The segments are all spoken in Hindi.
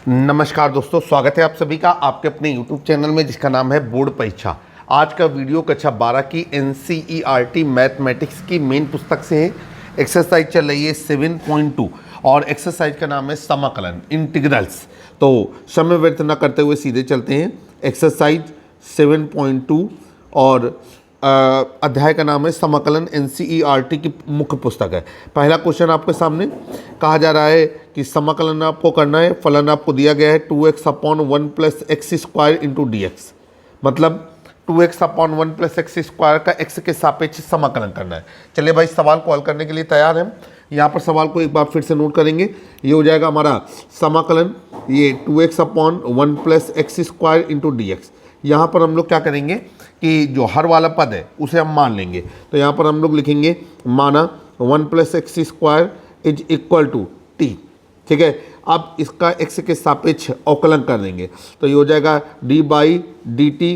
नमस्कार दोस्तों, स्वागत है आप सभी का आपके अपने YouTube चैनल में जिसका नाम है बोर्ड परीक्षा। आज का वीडियो कक्षा 12 की NCERT मैथमेटिक्स की मेन पुस्तक से है। एक्सरसाइज चल रही है 7.2 और एक्सरसाइज का नाम है समाकलन इंटीग्रल्स। तो समय व्यर्थ न करते हुए सीधे चलते हैं एक्सरसाइज 7.2 और अध्याय का नाम है समाकलन। NCERT की मुख्य पुस्तक है। पहला क्वेश्चन आपके सामने कहा जा रहा है कि समाकलन आपको करना है। फलन आपको दिया गया है 2x upon 1 plus X square into D x, मतलब 2x upon 1 plus X square का x के सापेक्ष समाकलन करना है। चलिए भाई, सवाल को हल करने के लिए तैयार हैं। यहाँ पर सवाल को एक बार फिर से नोट करेंगे। ये हो जाएगा हमारा समाकलन, ये 2x upon 1 plus X square into D x. यहाँ पर हम लोग क्या करेंगे कि जो हर वाला पद है उसे हम मान लेंगे। तो यहाँ पर हम लोग लिखेंगे माना 1 plus X square is equal to T. ठीक है, अब इसका x के सापेक्ष अवकलन कर देंगे तो ये हो जाएगा डी बाई डी टी।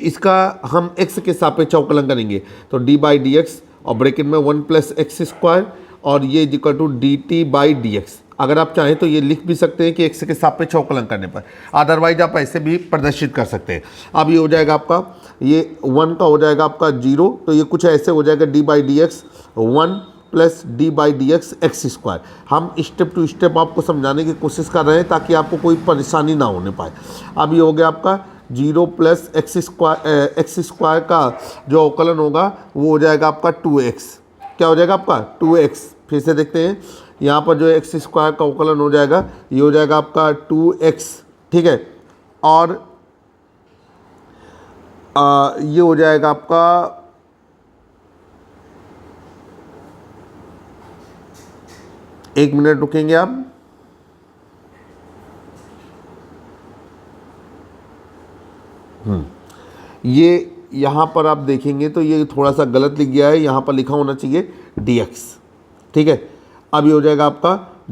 इसका हम x के सापेक्ष अवकलन करेंगे तो डी बाई डी एक्स और ब्रैकेट में 1 प्लस एक्स स्क्वायर और ये is equal to D T by D X. अगर आप चाहें तो ये लिख भी सकते हैं कि x के सापेक्ष अवकलन करने पर, अदरवाइज आप ऐसे भी प्रदर्शित कर सकते हैं। अब ये हो जाएगा आपका, ये 1 का हो जाएगा आपका 0, तो ये कुछ ऐसे हो जाएगा D by D X 1 plus D by D x x square. हम स्टेप टू स्टेप आपको समझाने की कोशिश कर रहे हैं ताकि आपको कोई परेशानी ना होने पाए। अब ये हो गया आपका 0 प्लस एक्स स्क्वायर का जो अवकलन होगा वो हो जाएगा आपका 2x। क्या हो जाएगा आपका 2x। फिर से देखते हैं, यहाँ पर जो एक्स स्क्वायर का अवकलन हो जाएगा ये हो जाएगा आपका 2x। ठीक है, और ये हो जाएगा आपका एक मिनट रुकेंगे आप। ये यहाँ पर आप देखेंगे तो ये थोड़ा सा गलत लिख गया है, यहाँ पर लिखा होना चाहिए dx। ठीक है, अब ये हो जाएगा आपका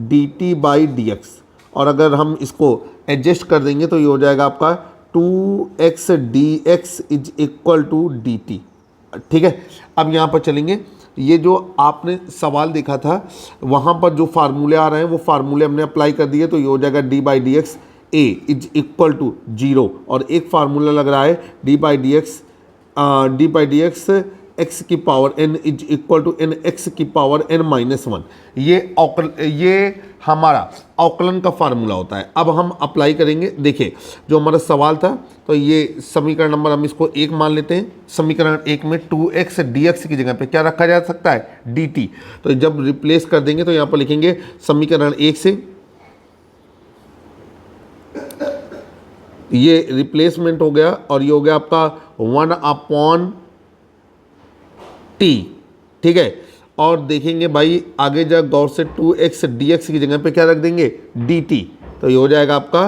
dt बाई डी एक्स, और अगर हम इसको एडजस्ट कर देंगे तो ये हो जाएगा आपका 2x dx is equal to dt। ठीक है, अब यहाँ पर चलेंगे। ये जो आपने सवाल देखा था वहाँ पर जो फार्मूले आ रहे हैं वो फार्मूले हमने अप्लाई कर दिए, तो ये हो जाएगा D by D x A is equal to 0, और एक फार्मूला लग रहा है D by D x x की power n is equal to n x की पावर n माइनस 1। ये हमारा अवकलन का फार्मूला होता है। अब हम अप्लाई करेंगे। देखिए, जो हमारा सवाल था तो ये समीकरण नंबर हम इसको 1 मान लेते हैं। समीकरण 1 में 2x dx की जगह पे क्या रखा जा सकता है, dt। तो जब रिप्लेस कर देंगे तो यहाँ पर लिखेंगे समीकरण 1 से ये रिप्लेसमेंट हो गया और ये हो गया आपका 1 अपॉन टी। ठीक है, और देखेंगे भाई आगे जब गौर से 2x dx की जगह पे क्या रख देंगे, dt। तो ये हो जाएगा आपका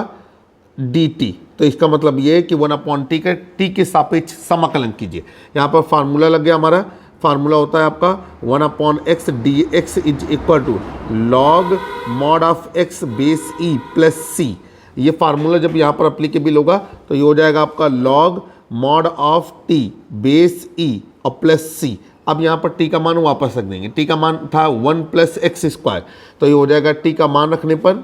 dt। तो इसका मतलब ये है कि 1 अपॉन टी के सापेक्ष समाकलन कीजिए। यहाँ पर फार्मूला लग गया हमारा। फार्मूला होता है आपका 1 upon x d x is equal to log mod of x base e plus सी। ये फार्मूला जब यहाँ पर अप्लीकेबल होगा तो ये हो जाएगा आपका log mod of t base e और प्लस सी। अब यहाँ पर t का मान वापस रख देंगे। t का मान था 1 प्लस एक्स स्क्वायर, तो ये हो जाएगा t का मान रखने पर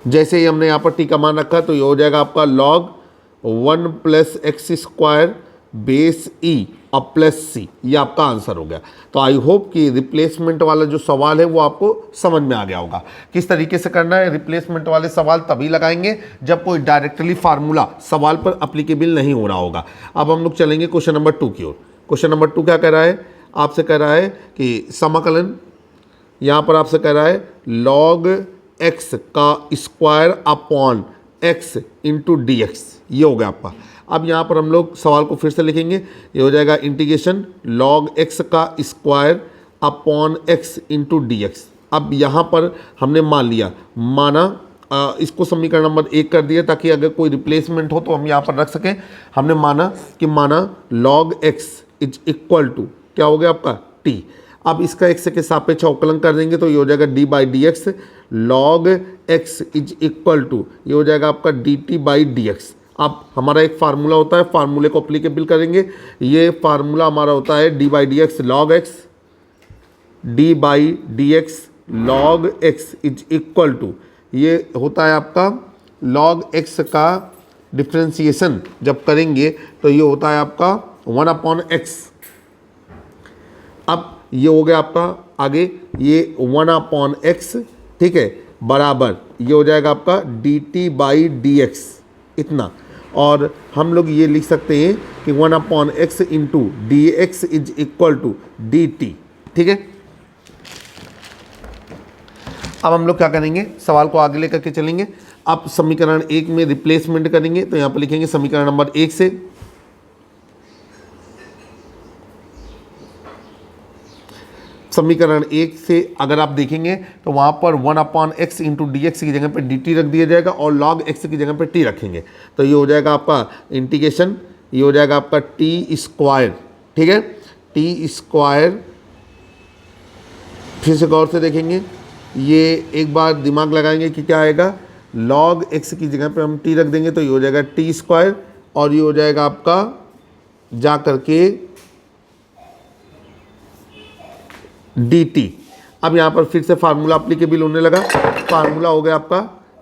जैसे ही हमने यहाँ पर t का मान रखा तो ये हो जाएगा आपका log 1 plus X square base e और प्लस सी। ये आपका आंसर हो गया। तो आई होप कि रिप्लेसमेंट वाला जो सवाल है वो आपको समझ में आ गया होगा। किस तरीके से करना है, रिप्लेसमेंट वाले सवाल तभी लगाएंगे जब कोई डायरेक्टली फार्मूला सवाल पर अप्लीकेबल नहीं हो रहा होगा। अब हम लोग चलेंगे क्वेश्चन नंबर 2 की ओर। क्वेश्चन नंबर 2 क्या कह रहा है, आपसे कह रहा है कि समाकलन, यहाँ पर आपसे कह रहा है लॉग एक्स का square upon x into D x. ये हो गया आपका। अब यहाँ पर हम लोग सवाल को फिर से लिखेंगे। ये हो जाएगा इंटीग्रेशन लॉग एक्स का square upon x into D x. अब यहाँ पर हमने मान लिया, माना इसको समीकरण नंबर 1 कर दिया ताकि अगर कोई रिप्लेसमेंट हो तो हम यहाँ पर रख सकें। हमने माना log X is equal to क्या हो गया आपका टी। अब इसका एक्स के सापेक्ष अवकलन कर देंगे तो ये हो जाएगा D by D X log X is equal to ये हो जाएगा आपका D T by D x. अब हमारा एक फार्मूला होता है, फार्मूले को अप्लीकेबल करेंगे। ये फार्मूला हमारा होता है D by D X log X D by D X log X is equal to, ये होता है आपका लॉग एक्स का डिफ्रेंसिएशन जब करेंगे तो ये होता है आपका 1/x। अब ये हो गया आपका आगे ये 1/x, ठीक है, बराबर ये हो जाएगा आपका dt बाई डी एक्स इतना। और हम लोग ये लिख सकते हैं कि 1/x into D x is equal to D T, ठीक है। अब हम लोग क्या करेंगे, सवाल को आगे लेकर के चलेंगे। अब समीकरण 1 में रिप्लेसमेंट करेंगे तो यहाँ पर लिखेंगे समीकरण नंबर 1 से समीकरण 1 से अगर आप देखेंगे तो वहाँ पर 1/x इंटू डी एक्स की जगह पे डी टी रख दिया जाएगा और log x की जगह पे t रखेंगे तो ये हो जाएगा आपका इंटीग्रेशन, ये हो जाएगा आपका टी स्क्वायर, ठीक है, टी स्क्वायर। फिर से गौर से देखेंगे, ये एक बार दिमाग लगाएंगे कि क्या आएगा, log x की जगह पे हम t रख देंगे तो ये हो जाएगा टी स्क्वायर और ये हो जाएगा आपका जा करके dt। अब यहाँ पर फिर से फार्मूला अप्लीकेबल होने लगा। फार्मूला हो गया आपका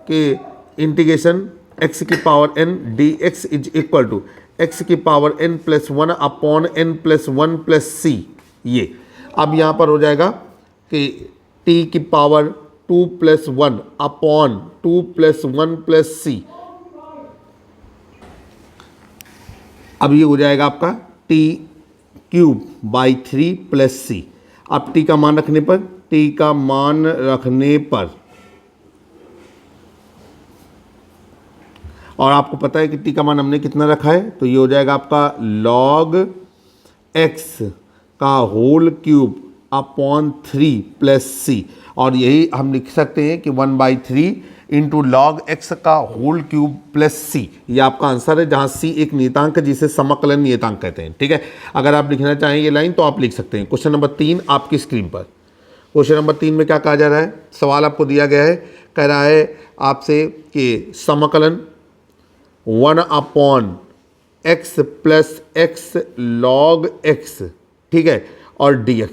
कि इंटीग्रेशन x की power n d x is equal to x की power n plus 1/n plus 1 plus c। ये अब यहाँ पर हो जाएगा कि t की power 2 plus 1 upon 2 plus 1 plus c। अब ये हो जाएगा आपका t cube by 3 plus c। अब t का मान रखने पर, t का मान रखने पर, और आपको पता है कि t का मान हमने कितना रखा है तो ये हो जाएगा आपका log x का whole cube upon 3 plus c। और यही हम लिख सकते हैं कि 1/3 इंटू लॉग एक्स का होल क्यूब प्लस सी। ये आपका आंसर है, जहाँ सी एक नियतांक है जिसे समकलन नियतांक कहते हैं, ठीक है। अगर आप लिखना चाहें ये लाइन तो आप लिख सकते हैं। क्वेश्चन नंबर 3 आपकी स्क्रीन पर। क्वेश्चन नंबर 3 में क्या कहा जा रहा है, सवाल आपको दिया गया है, कह रहा है आपसे कि समकलन 1/x plus x log x, ठीक है, और dx।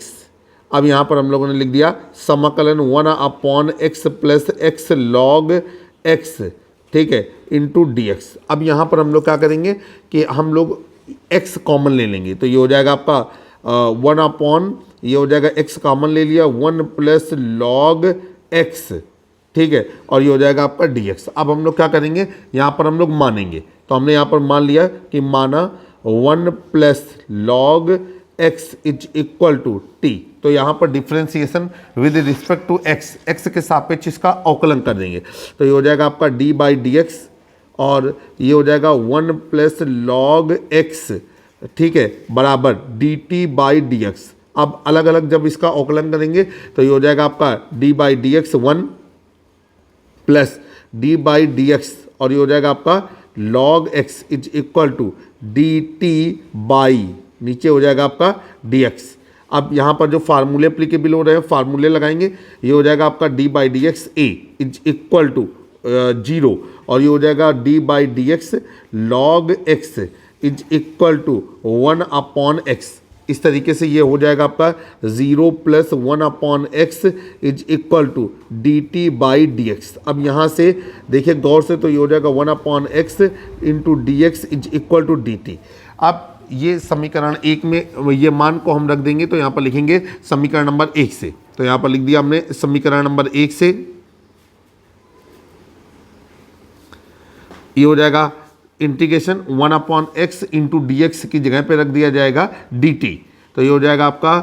अब यहाँ पर हम लोगों ने लिख दिया समकलन 1/x plus x log x, ठीक है, इंटू dx। अब यहाँ पर हम लोग क्या करेंगे कि हम लोग x कॉमन ले लेंगे तो ये हो जाएगा आपका 1/, ये हो जाएगा x कॉमन ले लिया 1 प्लस लॉग x, ठीक है, और ये हो जाएगा आपका dx। अब हम लोग क्या करेंगे, यहाँ पर हम लोग मानेंगे तो हमने यहाँ पर मान लिया कि माना 1 plus log x is equal to t। तो यहाँ पर differentiation with respect to x, x के सापेक्ष इसका अवकलन कर देंगे तो ये हो जाएगा आपका d बाई डी एक्स और ये हो जाएगा 1 प्लस लॉग x, ठीक है, बराबर dt बाई डी एक्स। अब अलग अलग जब इसका अवकलन करेंगे तो ये हो जाएगा आपका d by D X 1 plus d by D x और ये हो जाएगा आपका log x is equal to dt by, नीचे हो जाएगा आपका dx। अब यहाँ पर जो फार्मूले एप्लीकेबल हो रहे हैं फार्मूले लगाएंगे, ये हो जाएगा आपका d by D x A is equal to 0 और ये हो जाएगा d by D X log X is equal to 1/x। इस तरीके से ये हो जाएगा आपका 0 plus 1/x is equal to dt by D x. अब यहाँ से देखिए गौर से तो ये हो जाएगा 1/x into D x is equal to dt। अब ये समीकरण 1 में ये मान को हम रख देंगे तो यहाँ पर लिखेंगे समीकरण नंबर 1 से, तो यहाँ पर लिख दिया हमने समीकरण नंबर 1 से, ये हो जाएगा integration 1/x into D x की जगह पे रख दिया जाएगा dt। तो ये हो जाएगा आपका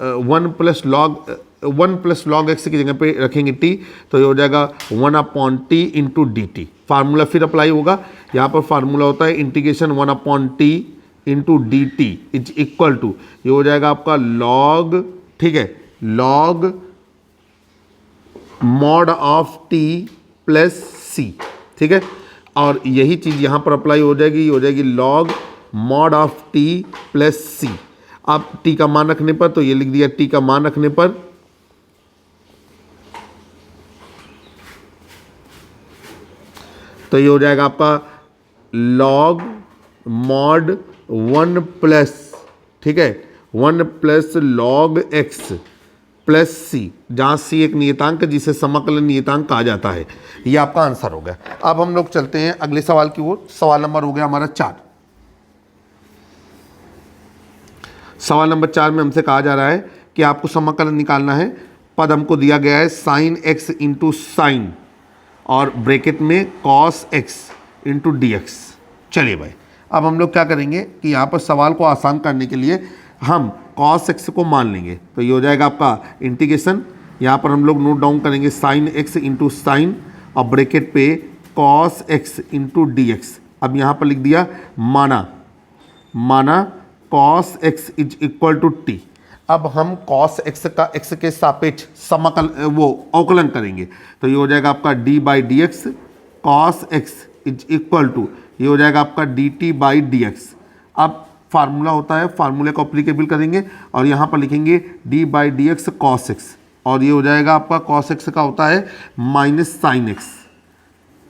1 प्लस लॉग एक्स की जगह पे रखेंगे t तो ये हो जाएगा 1/t into D T. Formula फिर अप्लाई होगा, यहाँ पर फार्मूला होता है integration 1/t into D T is equal to, ये हो जाएगा आपका लॉग, ठीक है, log mod of t plus c, ठीक है, और यही चीज़ यहाँ पर अप्लाई हो जाएगी, ये हो जाएगी log mod of t plus c। अब t का मान रखने पर तो ये लिख दिया t का मान रखने पर तो ये हो जाएगा आपका लॉग मॉड 1 प्लस, ठीक है, 1 प्लस लॉग एक्स प्लस सी, जहाँ सी एक नियतांक जिसे समाकलन नियतांक कहा जाता है। ये आपका आंसर हो गया। अब हम लोग चलते हैं अगले सवाल की ओर। सवाल नंबर हो गया हमारा 4। सवाल नंबर 4 में हमसे कहा जा रहा है कि आपको समाकलन निकालना है। पद हमको दिया गया है साइन एक्स इंटू साइन और ब्रैकेट में cos X into D x. चलिए भाई, अब हम लोग क्या करेंगे कि यहाँ पर सवाल को आसान करने के लिए हम कॉस एक्स को मान लेंगे। तो ये हो जाएगा आपका इंटीग्रेशन, यहाँ पर हम लोग नोट डाउन करेंगे साइन एक्स इंटू साइन और ब्रैकेट पे cos X into D x. अब यहाँ पर लिख दिया माना cos X is equal to T. अब हम कॉस एक्स का एक्स के सापेक्ष समाकल अवकलन करेंगे। तो ये हो जाएगा आपका D by D X cos X is equal to, ये हो जाएगा आपका D T by D x. अब फार्मूला होता है, फार्मूले को अप्लीकेबल करेंगे और यहाँ पर लिखेंगे D by D X cos x, और ये हो जाएगा आपका कॉस एक्स का होता है माइनस साइन एक्स।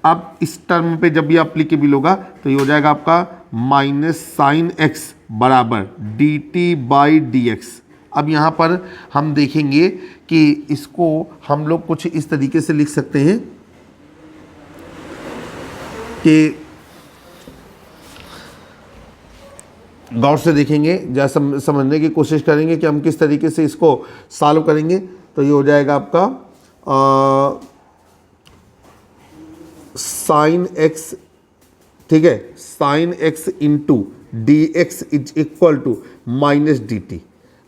अब इस टर्म पे जब ये अप्लीकेबल होगा तो ये हो जाएगा आपका माइनस साइन एक्स बराबर D T by D x. अब यहाँ पर हम देखेंगे कि इसको हम लोग कुछ इस तरीके से लिख सकते हैं कि गौर से देखेंगे, जैसा समझने की कोशिश करेंगे कि हम किस तरीके से इसको सॉल्व करेंगे। तो ये हो जाएगा आपका साइन एक्स, ठीक है, sine X into D x is equal to minus D T.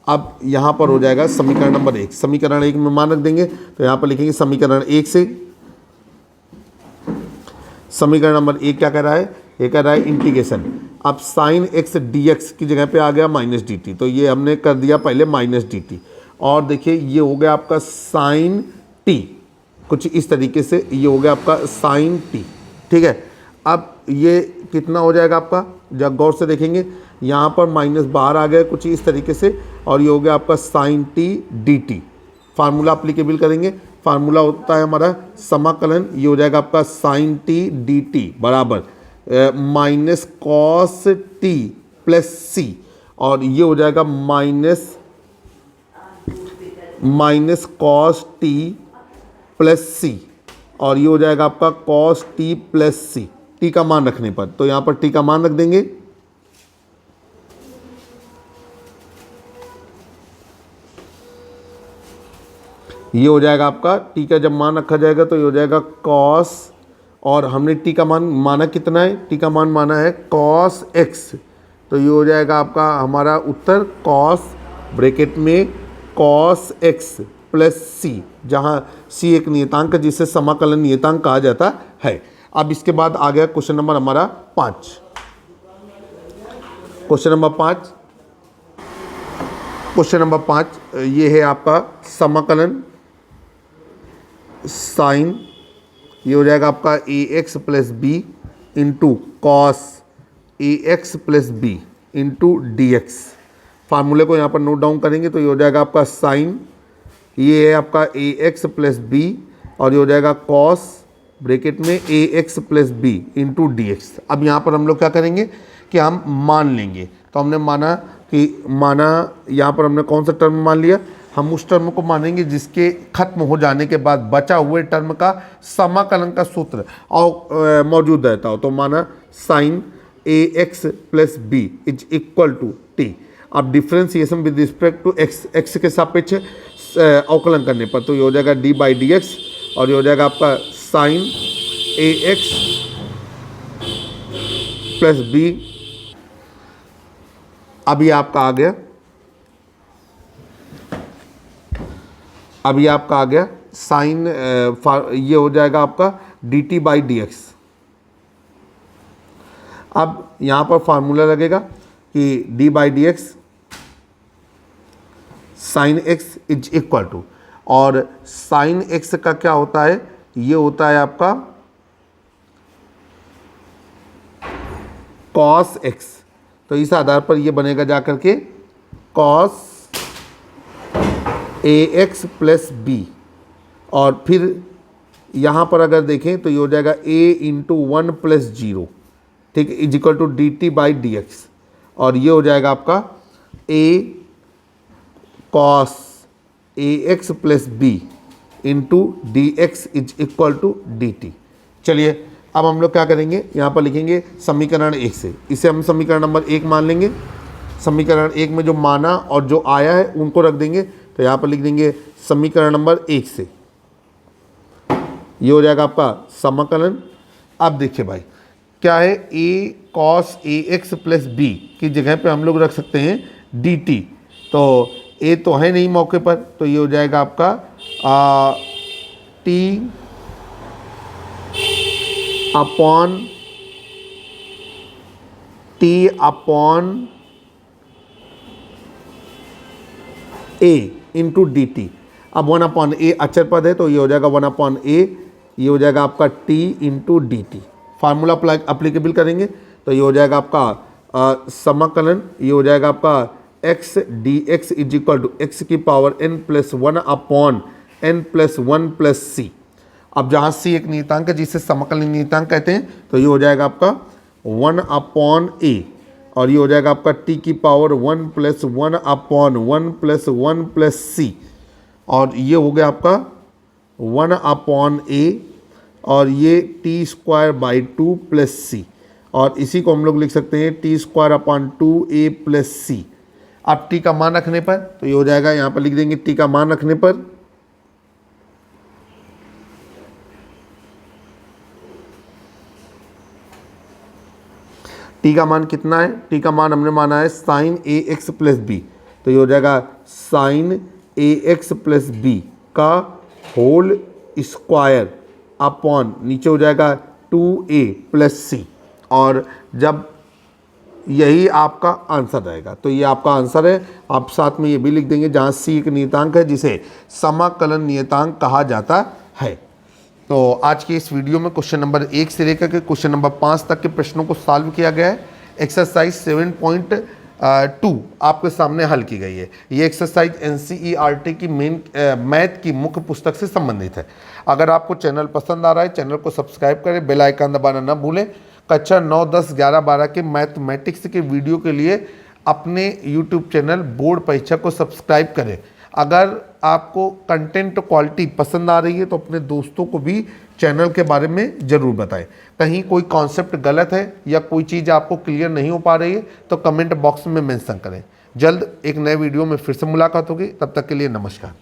अब यहाँ पर हो जाएगा समीकरण नंबर 1। समीकरण 1 में मान रख देंगे तो यहाँ पर लिखेंगे समीकरण 1 से। समीकरण नंबर 1 क्या कर रहा है, ये कर रहा है इंटीग्रेशन। अब साइन एक्स डी एक्स की जगह पे आ गया माइनस डी टी, तो ये हमने कर दिया पहले माइनस डी टी। और देखिए ये हो गया आपका साइन टी, कुछ इस तरीके से ये हो गया आपका साइन टी, ठीक है। अब ये कितना हो जाएगा आपका, जब गौर से देखेंगे यहाँ पर माइनस बाहर आ गया कुछ इस तरीके से, और ये हो गया आपका sine t d T. Formula applicable करेंगे, फार्मूला होता है हमारा समाकलन, ये हो जाएगा आपका साइन टी डी टी बराबर minus cos t plus c, और ये हो जाएगा minus cos t plus c, और ये हो जाएगा आपका cos t plus c, t का मान रखने पर। तो यहाँ पर टी का मान रख देंगे, ये हो जाएगा आपका टी का जब मान रखा जाएगा तो ये हो जाएगा कॉस, और हमने टी का मान माना कितना है, टी का मान माना है कॉस एक्स, तो ये हो जाएगा आपका हमारा उत्तर कॉस ब्रैकेट में कॉस एक्स प्लस सी, जहाँ सी एक नियतांक जिसे समाकलन नियतांक कहा जाता है। अब इसके बाद आ गया क्वेश्चन नंबर हमारा 5। क्वेश्चन नंबर 5 ये है आपका समाकलन साइन, ये हो जाएगा आपका a x plus b into cos a x plus b into D x. फार्मूले को यहाँ पर नोट डाउन करेंगे तो ये हो जाएगा आपका साइन, ये है आपका ए एक्स प्लस बी, और ये हो जाएगा कॉस ब्रैकेट में a x plus b into D x. अब यहाँ पर हम लोग क्या करेंगे कि हम मान लेंगे। तो हमने माना यहाँ पर हमने कौन सा टर्म मान लिया, हम उस टर्म को मानेंगे जिसके खत्म हो जाने के बाद बचा हुए टर्म का समाकलन का सूत्र और मौजूद रहता हो। तो माना sine a x plus b is equal to T. अब differentiation with respect to x, x के सापेक्ष अवकलन करने पर तो ये हो जाएगा डी बाई डी एक्स, और ये हो जाएगा आपका sign a x plus B. अभी आपका आ गया, अभी आपका आ गया साइन, ये हो जाएगा आपका D T by D x. अब यहाँ पर फार्मूला लगेगा कि d by D x sine x is equal to, और साइन एक्स का क्या होता है, ये होता है आपका कॉस एक्स। तो इस आधार पर ये बनेगा जा करके cos a x plus B, और फिर यहाँ पर अगर देखें तो ये हो जाएगा a इंटू 1 प्लस 0, ठीक है, is equal to D T by D x, और ये हो जाएगा आपका a cos a x plus b into D x is equal to D t. चलिए अब हम लोग क्या करेंगे, यहाँ पर लिखेंगे समीकरण 1 से, इसे हम समीकरण नंबर 1 मान लेंगे। समीकरण 1 में जो माना और जो आया है उनको रख देंगे, तो यहाँ पर लिख देंगे समीकरण नंबर 1 से, ये हो जाएगा आपका समाकलन। अब देखिए भाई क्या है, ए cos a x plus B की जगह पे हम लोग रख सकते हैं डी टी, तो ए तो है नहीं मौके पर, तो ये हो जाएगा आपका टी अपॉन ए इंटू डी टी। अब 1 अपॉन ए अचर पद है, तो ये हो जाएगा 1 अपॉन ए, ये हो जाएगा आपका T into D T. Formula applicable करेंगे तो ये हो जाएगा आपका समाकलन, ये हो जाएगा आपका x d x is equal to x की power n plus 1 upon n plus 1 plus c. अब जहाँ सी एक नियतांक है जिसे समाकलन नियतांक कहते हैं, तो ये हो जाएगा आपका 1 अपॉन ए, और ये हो जाएगा आपका t की power 1 plus 1 upon 1 plus 1 plus c, और ये हो गया आपका 1 अपॉन ए, और ये t square by 2 plus c, और इसी को हम लोग लिख सकते हैं t square upon 2a plus c. अब टी का मान रखने पर तो ये हो जाएगा, यहाँ पर लिख देंगे टी का मान रखने पर टी का मान कितना है, टी का मान हमने माना है sign a x plus B, तो ये हो जाएगा sign a x plus B का होल स्क्वायर अपॉन नीचे हो जाएगा 2a प्लस सी, और जब यही आपका आंसर रहेगा तो ये आपका आंसर है। आप साथ में ये भी लिख देंगे जहाँ सी एक नियतांक है जिसे समाकलन नियतांक कहा जाता है। तो आज की इस वीडियो में क्वेश्चन नंबर 1 से लेकर के क्वेश्चन नंबर 5 तक के प्रश्नों को सॉल्व किया गया है। एक्सरसाइज 7.2 आपके सामने हल की गई है। ये एक्सरसाइज NCERT की मेन मैथ की मुख्य पुस्तक से संबंधित है। अगर आपको चैनल पसंद आ रहा है, चैनल को सब्सक्राइब करें, बेल आइकन दबाना न भूलें। कक्षा 9, 10, 11, 12 के मैथमेटिक्स के वीडियो के लिए अपने YouTube चैनल बोर्ड परीक्षा को सब्सक्राइब करें। अगर आपको कंटेंट क्वालिटी पसंद आ रही है तो अपने दोस्तों को भी चैनल के बारे में ज़रूर बताएं। कहीं कोई कॉन्सेप्ट गलत है या कोई चीज़ आपको क्लियर नहीं हो पा रही है तो कमेंट बॉक्स में मेंशन करें। जल्द एक नए वीडियो में फिर से मुलाकात होगी, तब तक के लिए नमस्कार।